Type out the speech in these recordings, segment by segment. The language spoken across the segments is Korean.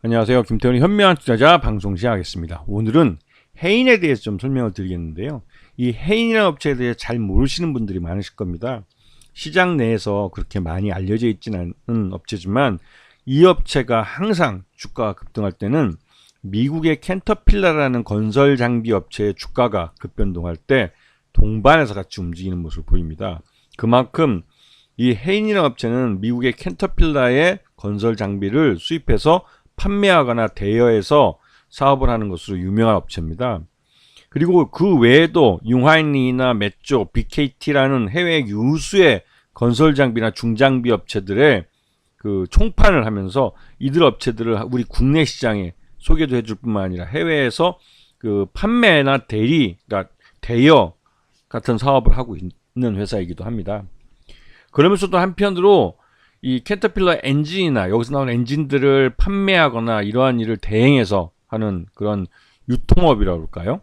안녕하세요. 김태훈의 현명한 투자자 방송 시작하겠습니다. 오늘은 해인에 대해서 좀 설명을 드리겠는데요. 이 해인이라는 업체에 대해 잘 모르시는 분들이 많으실 겁니다. 시장 내에서 그렇게 많이 알려져 있지는 않은 업체지만 이 업체가 항상 주가가 급등할 때는 미국의 캔터필러라는 건설 장비 업체의 주가가 급변동할 때 동반해서 같이 움직이는 모습을 보입니다. 그만큼 이 해인이라는 업체는 미국의 캔터필러의 건설 장비를 수입해서 판매하거나 대여해서 사업을 하는 것으로 유명한 업체입니다. 그리고 그 외에도 융하인리나 메쪼, BKT라는 해외 유수의 건설 장비나 중장비 업체들의 그 총판을 하면서 이들 업체들을 우리 국내 시장에 소개도 해줄 뿐만 아니라 해외에서 그 판매나 대리, 그러니까 대여 같은 사업을 하고 있는 회사이기도 합니다. 그러면서도 한편으로 이 캐터필러 엔진이나 여기서 나온 엔진들을 판매하거나 이러한 일을 대행해서 하는 그런 유통업이라고 할까요?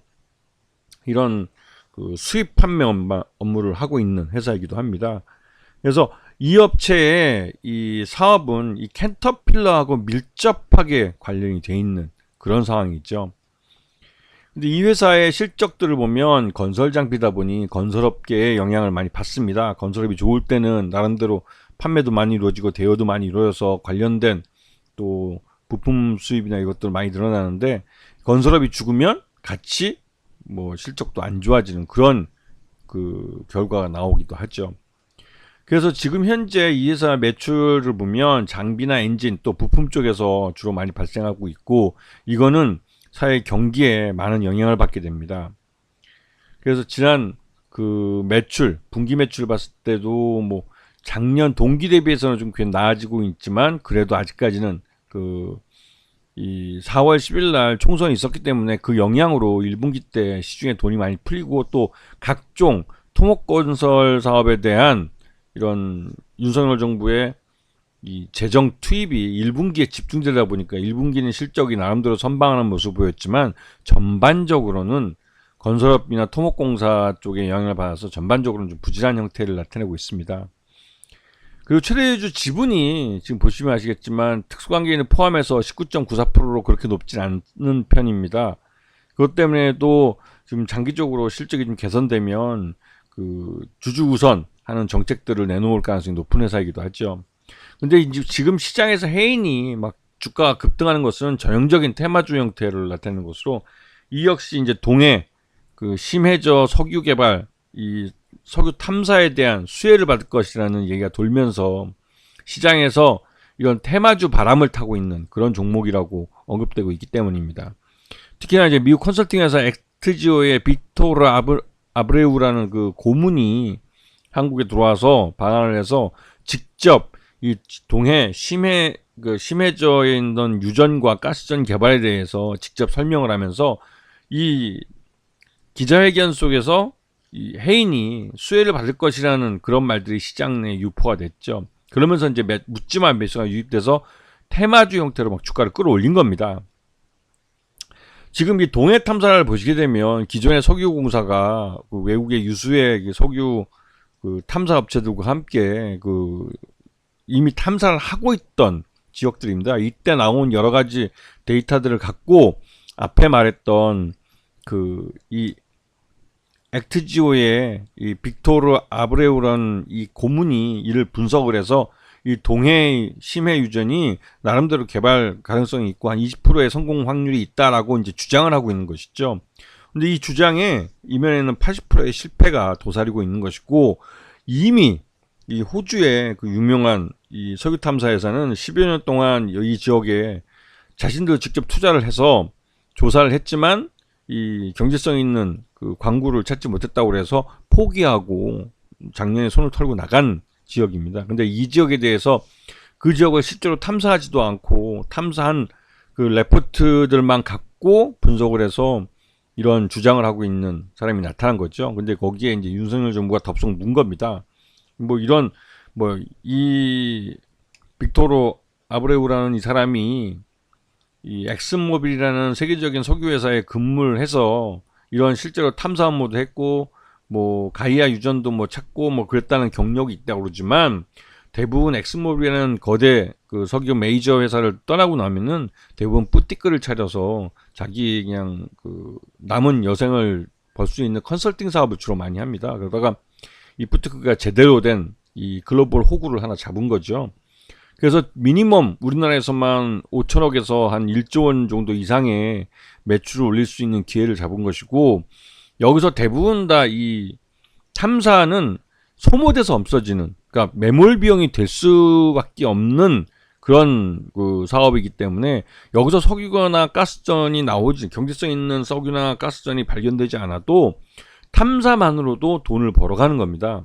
이런 그 수입 판매 업무를 하고 있는 회사이기도 합니다. 그래서 이 업체의 이 사업은 이 캐터필러하고 밀접하게 관련이 돼 있는 그런 상황이죠. 근데 이 회사의 실적들을 보면 건설 장비다 보니 건설업계에 영향을 많이 받습니다. 건설업이 좋을 때는 나름대로 판매도 많이 이루어지고 대여도 많이 이루어져서 관련된 또 부품 수입이나 이것들 많이 늘어나는데 건설업이 죽으면 같이 뭐 실적도 안 좋아지는 그런 그 결과가 나오기도 하죠. 그래서 지금 현재 이 회사 매출을 보면 장비나 엔진 또 부품 쪽에서 주로 많이 발생하고 있고 이거는 사회 경기에 많은 영향을 받게 됩니다. 그래서 지난 그 매출, 분기 매출 봤을 때도 뭐 작년 동기 대비해서는 좀 꽤 나아지고 있지만 그래도 아직까지는 그 이 4월 10일 날 총선이 있었기 때문에 그 영향으로 1분기 때 시중에 돈이 많이 풀리고 또 각종 토목건설 사업에 대한 이런 윤석열 정부의 이 재정 투입이 1분기에 집중되다 보니까 1분기는 실적이 나름대로 선방하는 모습을 보였지만 전반적으로는 건설업이나 토목공사 쪽에 영향을 받아서 전반적으로는 좀 부진한 형태를 나타내고 있습니다. 그리고 최대주 지분이 지금 보시면 아시겠지만 특수관계인을 포함해서 19.94%로 그렇게 높진 않은 편입니다. 그것 때문에도 지금 장기적으로 실적이 좀 개선되면 그 주주 우선 하는 정책들을 내놓을 가능성이 높은 회사이기도 하죠. 근데 이제 지금 시장에서 해인이 막 주가가 급등하는 것은 전형적인 테마주 형태를 나타내는 것으로 이 역시 이제 동해 그 심해저 석유 개발 이 석유 탐사에 대한 수혜를 받을 것이라는 얘기가 돌면서 시장에서 이런 테마주 바람을 타고 있는 그런 종목이라고 언급되고 있기 때문입니다. 특히나 이제 미국 컨설팅 회사 엑트지오의 빅토르 아브레우라는 그 고문이 한국에 들어와서 방한을 해서 직접 이 동해 심해저에 있는 유전과 가스전 개발에 대해서 직접 설명을 하면서 이 기자회견 속에서 이 해인이 수혜를 받을 것이라는 그런 말들이 시장 내에 유포가 됐죠. 그러면서 이제 묻지마 매수가 유입돼서 테마주 형태로 막 주가를 끌어올린 겁니다. 지금 이 동해 탐사를 보시게 되면 기존의 석유공사가 그 외국의 유수의 석유 그 탐사 업체들과 함께 그 이미 탐사를 하고 있던 지역들입니다. 이때 나온 여러 가지 데이터들을 갖고 앞에 말했던 그 이 엑트지오의 이 빅토르 아브레우라는 이 고문이 이를 분석을 해서 이 동해 심해 유전이 나름대로 개발 가능성이 있고 한 20%의 성공 확률이 있다라고 이제 주장을 하고 있는 것이죠. 근데 이 주장에 이면에는 80%의 실패가 도사리고 있는 것이고 이미 이 호주의 그 유명한 이 석유 탐사 회사는 10여 년 동안 이 지역에 자신들 직접 투자를 해서 조사를 했지만 이 경제성 있는 그 광구를 찾지 못했다고 그래서 포기하고 작년에 손을 털고 나간 지역입니다. 근데 이 지역에 대해서 그 지역을 실제로 탐사하지도 않고 탐사한 그 레포트들만 갖고 분석을 해서 이런 주장을 하고 있는 사람이 나타난 거죠. 근데 거기에 이제 윤석열 정부가 덥석 문 겁니다. 뭐 이런 뭐 이 빅토르 아브레우라는 이 사람이 이 엑슨모빌이라는 세계적인 석유 회사에 근무를 해서 이런 실제로 탐사 업무도 했고 뭐 가이아 유전도 뭐 찾고 뭐 그랬다는 경력이 있다고 그러지만 대부분 엑스모빌이라는 거대 그 석유 메이저 회사를 떠나고 나면은 대부분 뿌띠끌을 차려서 자기 그냥 그 남은 여생을 벌 수 있는 컨설팅 사업을 주로 많이 합니다. 그러다가 이 뿌띠끌가 제대로 된 이 글로벌 호구를 하나 잡은 거죠. 그래서 미니멈 우리나라에서만 5천억에서 한 1조 원 정도 이상의 매출을 올릴 수 있는 기회를 잡은 것이고, 여기서 대부분 다 이 탐사는 소모돼서 없어지는, 그러니까 매몰 비용이 될 수밖에 없는 그런 그 사업이기 때문에 여기서 석유나 가스전이 나오지, 경제성 있는 석유나 가스전이 발견되지 않아도 탐사만으로도 돈을 벌어가는 겁니다.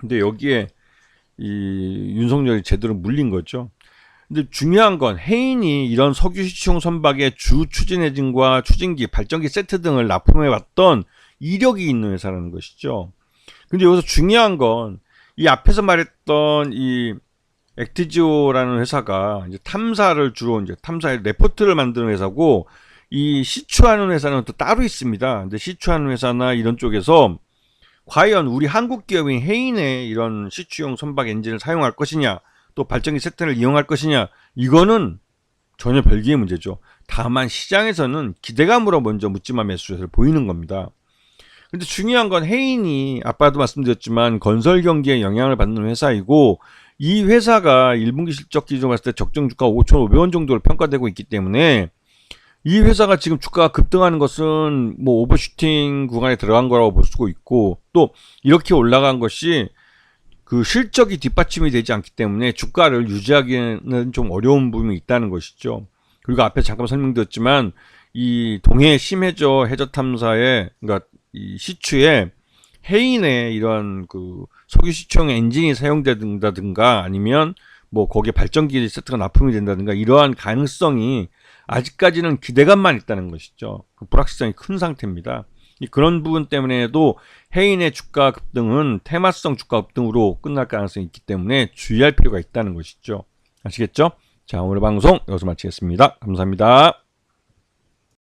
근데 여기에 이 윤석열이 제대로 물린 거죠. 근데 중요한 건 해인이 이런 석유 시총 선박의 주 추진 엔진과 추진기, 발전기 세트 등을 납품해 왔던 이력이 있는 회사라는 것이죠. 근데 여기서 중요한 건 이 앞에서 말했던 이 액티지오라는 회사가 이제 탐사를 주로 이제 탐사의 레포트를 만드는 회사고, 이 시추하는 회사는 또 따로 있습니다. 근데 시추하는 회사나 이런 쪽에서 과연 우리 한국 기업인 해인의 이런 시추용 선박 엔진을 사용할 것이냐, 또 발전기 세트를 이용할 것이냐, 이거는 전혀 별개의 문제죠. 다만 시장에서는 기대감으로 먼저 묻지마 매수세를 보이는 겁니다. 근데 중요한 건 해인이 아까도 말씀드렸지만 건설 경기에 영향을 받는 회사이고, 이 회사가 1분기 실적 기준으로 봤을 때 적정 주가 5,500원 정도로 평가되고 있기 때문에 이 회사가 지금 주가가 급등하는 것은 뭐 오버슈팅 구간에 들어간 거라고 볼 수가 있고, 또 이렇게 올라간 것이 그 실적이 뒷받침이 되지 않기 때문에 주가를 유지하기는 좀 어려운 부분이 있다는 것이죠. 그리고 앞에 잠깐 설명드렸지만 이 동해 심해저 해저 탐사의, 그러니까 이 시추에 해인의 이런 그 석유 시총 엔진이 사용된다든가 아니면 뭐 거기에 발전기 세트가 납품이 된다든가 이러한 가능성이 아직까지는 기대감만 있다는 것이죠. 그 불확실성이 큰 상태입니다. 그런 부분 때문에도 해인의 주가 급등은 테마성 주가 급등으로 끝날 가능성이 있기 때문에 주의할 필요가 있다는 것이죠. 아시겠죠? 자, 오늘 방송 여기서 마치겠습니다. 감사합니다.